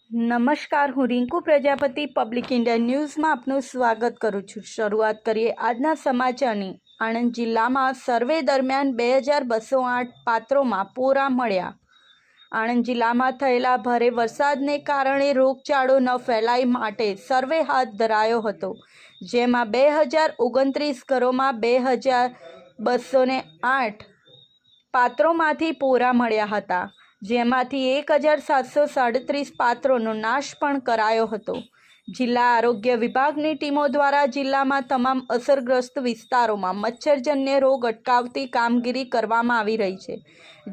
નમસ્કાર, હું Rinku Prajapati public India ન્યૂઝમાં આપનું સ્વાગત કરું છું। શરૂઆત કરીએ આજના સમાચારની। આણંદ જિલ્લામાં સર્વે દરમિયાન 2208 પાત્રોમાં પોરા મળ્યા। આણંદ જિલ્લામાં થયેલા ભારે વરસાદને કારણે રોગચાળો ન ફેલાય માટે સર્વે હાથ ધરાયો હતો, જેમાં 2029 ઘરોમાં 2208 પાત્રોમાંથી પોરા મળ્યા હતા, જેમાંથી 1737 પાત્રોનો નાશ પણ કરાયો હતો। જિલ્લા આરોગ્ય વિભાગની ટીમો દ્વારા જિલ્લામાં તમામ અસરગ્રસ્ત વિસ્તારોમાં મચ્છરજન્ય રોગ અટકાવતી કામગીરી કરવામાં આવી રહી છે,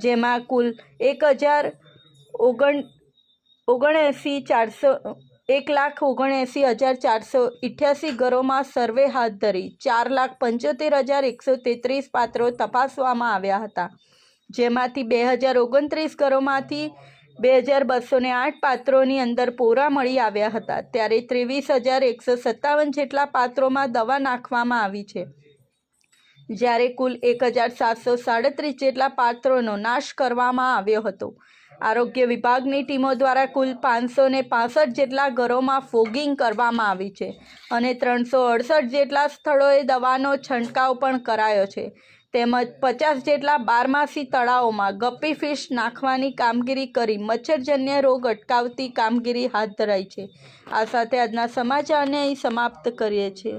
જેમાં કુલ 1,79,488 ઘરોમાં સર્વે હાથ ધરી 4,75,133 પાત્રો તપાસવામાં આવ્યા હતા, જેમાંથી 2029 ઘરોમાંથી 2208 પાત્રોની અંદર પોરા મળી આવ્યા હતા। ત્યારે 23,157 જેટલા પાત્રોમાં દવા નાખવામાં આવી છે, જ્યારે કુલ 1,737 જેટલા પાત્રોનો નાશ કરવામાં આવ્યો હતો। આરોગ્ય વિભાગની ટીમો દ્વારા કુલ 565 જેટલા ઘરોમાં ફોગિંગ કરવામાં આવી છે અને 368 જેટલા સ્થળોએ દવાનો છંટકાવ પણ કરાયો છે, તેમજ 50 જેટલા બારમાસી તળાવોમાં ગપ્પી ફિશ નાખવાની કામગીરી કરી મચ્છરજન્ય રોગ અટકાવતી કામગીરી હાથ ધરાઈ છે। આ સાથે આજના સમાચારને અહીં સમાપ્ત કરીએ છીએ।